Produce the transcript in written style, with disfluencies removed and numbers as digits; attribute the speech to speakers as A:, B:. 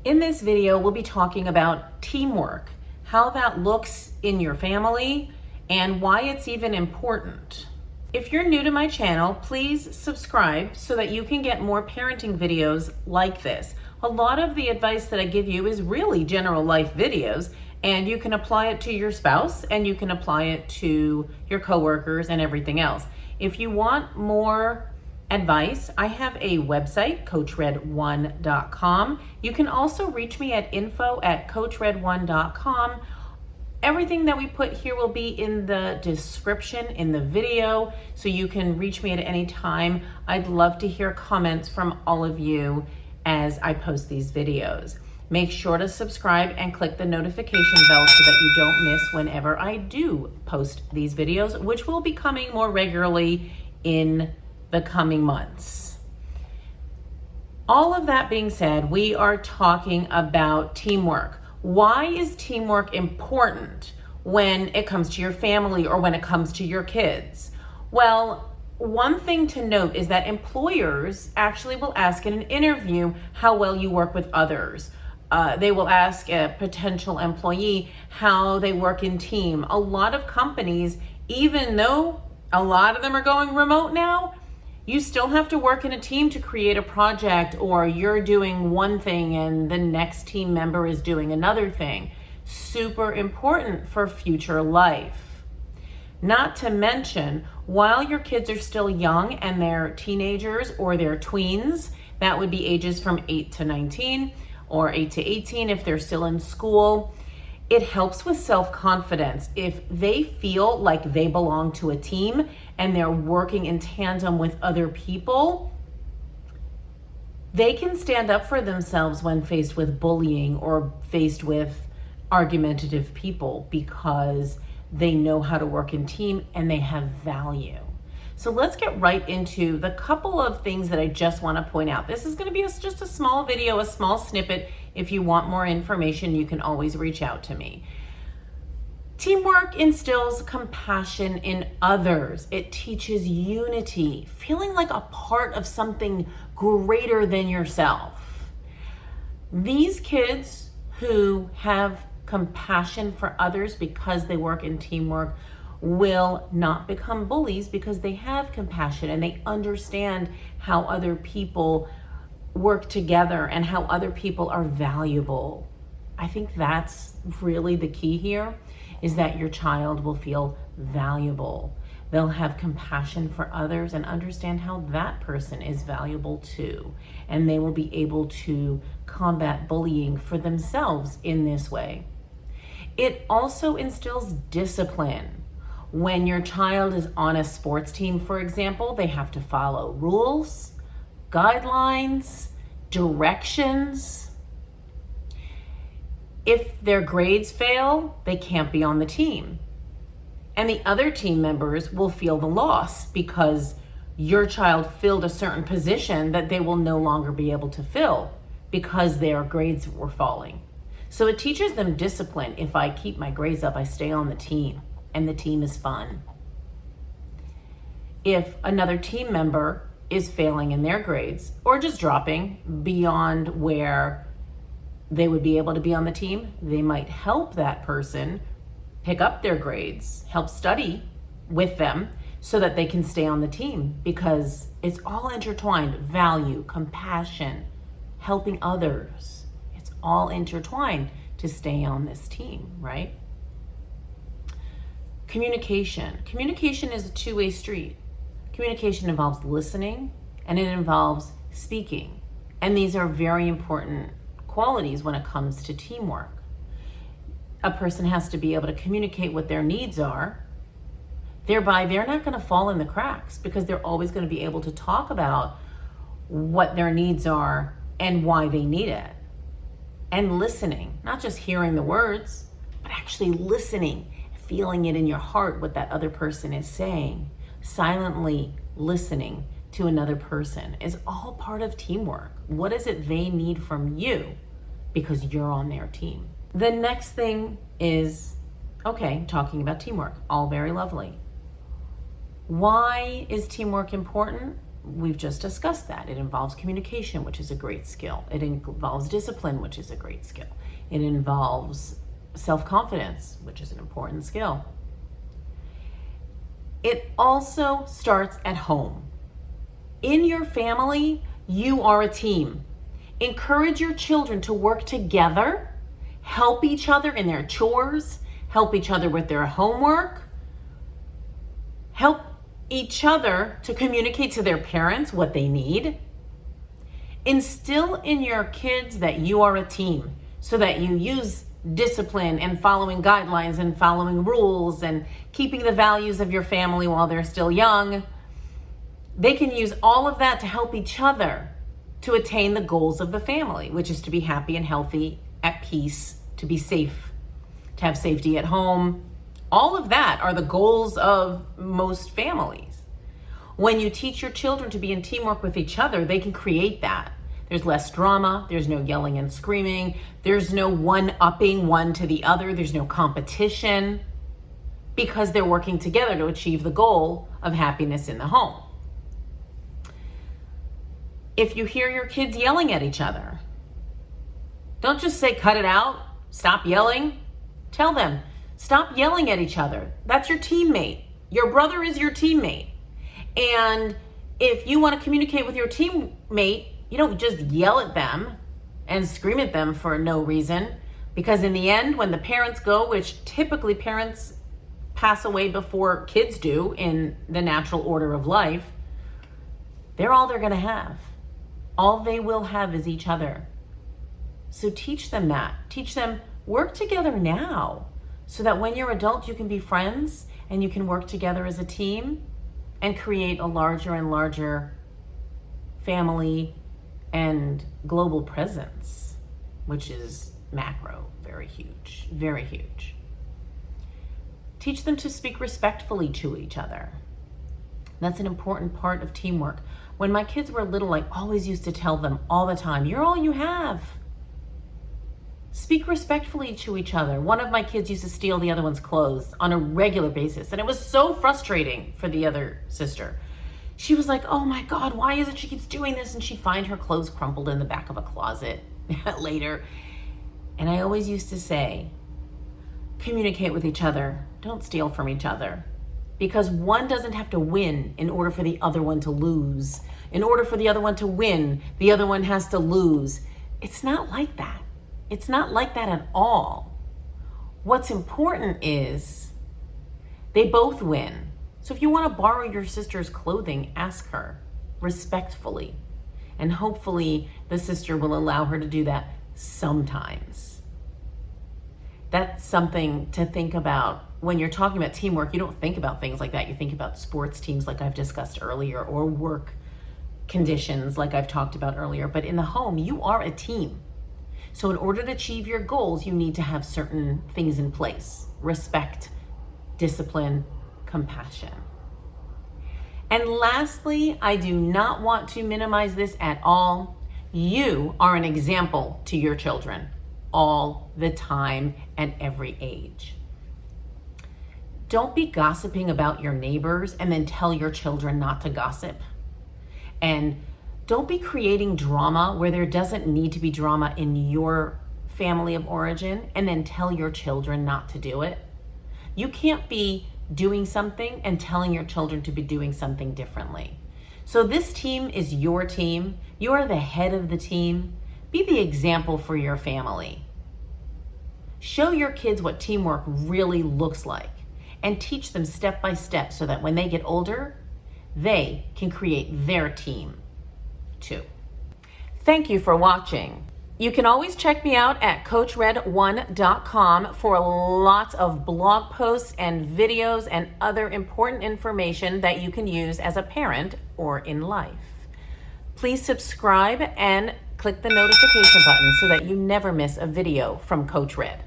A: In this video, we'll be talking about teamwork, how that looks in your family, and why it's even important. If you're new to my channel, please subscribe so that you can get more parenting videos like this. A lot of the advice that I give you is really general life videos, and you can apply it to your spouse and you can apply it to your coworkers and everything else. If you want more advice, I have a website, coachred1.com. You can also reach me at info@coachred1.com. Everything that we put here will be in the description in the video, so you can reach me at any time. I'd love to hear comments from all of you as I post these videos. Make sure to subscribe and click the notification bell so that you don't miss whenever I do post these videos, which will be coming more regularly in the coming months. All of that being said, we are talking about teamwork. Why is teamwork important when it comes to your family or when it comes to your kids? Well, one thing to note is that employers actually will ask in an interview how well you work with others. They will ask a potential employee how they work in team. A lot of companies, even though a lot of them are going remote now, you still have to work in a team to create a project, or you're doing one thing and the next team member is doing another thing. Super important for future life. Not to mention, while your kids are still young and they're teenagers or they're tweens, that would be ages from 8 to 19 or 8 to 18 if they're still in school. It helps with self-confidence. If they feel like they belong to a team and they're working in tandem with other people, they can stand up for themselves when faced with bullying or faced with argumentative people because they know how to work in team and they have value. So let's get right into the couple of things that I just want to point out. This is going to be just a small video, a small snippet. If you want more information, you can always reach out to me. Teamwork instills compassion in others. It teaches unity, feeling like a part of something greater than yourself. These kids who have compassion for others because they work in teamwork will not become bullies because they have compassion and they understand how other people work together and how other people are valuable. I think that's really the key here, is that your child will feel valuable. They'll have compassion for others and understand how that person is valuable too. And they will be able to combat bullying for themselves in this way. It also instills discipline. When your child is on a sports team, for example, they have to follow rules, guidelines, directions. If their grades fail, they can't be on the team. And the other team members will feel the loss because your child filled a certain position that they will no longer be able to fill because their grades were falling. So it teaches them discipline. If I keep my grades up, I stay on the team. And the team is fun. If another team member is failing in their grades or just dropping beyond where they would be able to be on the team, they might help that person pick up their grades, help study with them so that they can stay on the team, because it's all intertwined. Value, compassion, helping others. It's all intertwined to stay on this team, right? Communication. Communication is a two-way street. Communication involves listening and it involves speaking. And these are very important qualities when it comes to teamwork. A person has to be able to communicate what their needs are. Thereby, they're not going to fall in the cracks because they're always going to be able to talk about what their needs are and why they need it. And listening, not just hearing the words, but actually listening, feeling it in your heart what that other person is saying. Silently listening to another person is all part of teamwork. What is it they need from you because you're on their team? The next thing is, okay, talking about teamwork, all very lovely. Why is teamwork important? we've just discussed that. It involves communication, which is a great skill. It involves discipline, which is a great skill. It involves self-confidence, which is an important skill. It also starts at home. In your family, you are a team. Encourage your children to work together, help each other in their chores, help each other with their homework, help each other to communicate to their parents what they need. Instill in your kids that you are a team so that you use discipline and following guidelines and following rules and keeping the values of your family while they're still young. They can use all of that to help each other to attain the goals of the family, which is to be happy and healthy, at peace, to be safe, to have safety at home. All of that are the goals of most families. When you teach your children to be in teamwork with each other, they can create that. There's less drama, there's no yelling and screaming, there's no one-upping one to the other, there's no competition, because they're working together to achieve the goal of happiness in the home. If you hear your kids yelling at each other, don't just say, cut it out, stop yelling. Tell them, stop yelling at each other. That's your teammate. Your brother is your teammate. And if you want to communicate with your teammate, you don't just yell at them and scream at them for no reason, because in the end, when the parents go, which typically parents pass away before kids do in the natural order of life, they're all they're going to have. All they will have is each other. So teach them that. Teach them, work together now so that when you're adult, you can be friends and you can work together as a team and create a larger and larger family and global presence, which is macro, very huge, very huge. Teach them to speak respectfully to each other. That's an important part of teamwork. When my kids were little, I always used to tell them all the time, you're all you have. Speak respectfully to each other. One of my kids used to steal the other one's clothes on a regular basis, and it was so frustrating for the other sister. She was like, oh my God, why is it she keeps doing this? And she'd find her clothes crumpled in the back of a closet later. And I always used to say, communicate with each other. Don't steal from each other. Because one doesn't have to win in order for the other one to lose. In order for the other one to win, the other one has to lose. It's not like that. It's not like that at all. What's important is they both win. So if you want to borrow your sister's clothing, ask her respectfully. And hopefully the sister will allow her to do that sometimes. That's something to think about. When you're talking about teamwork, you don't think about things like that. You think about sports teams like I've discussed earlier, or work conditions like I've talked about earlier. But in the home, you are a team. So in order to achieve your goals, you need to have certain things in place: respect, discipline, compassion. And lastly, I do not want to minimize this at all. You are an example to your children all the time at every age. Don't be gossiping about your neighbors and then tell your children not to gossip. And don't be creating drama where there doesn't need to be drama in your family of origin and then tell your children not to do it. You can't be doing something and telling your children to be doing something differently. So this team is your team. You are the head of the team. Be the example for your family. Show your kids what teamwork really looks like and teach them step by step so that when they get older, they can create their team too. Thank you for watching. You can always check me out at CoachRed1.com for lots of blog posts and videos and other important information that you can use as a parent or in life. Please subscribe and click the notification button so that you never miss a video from Coach Red.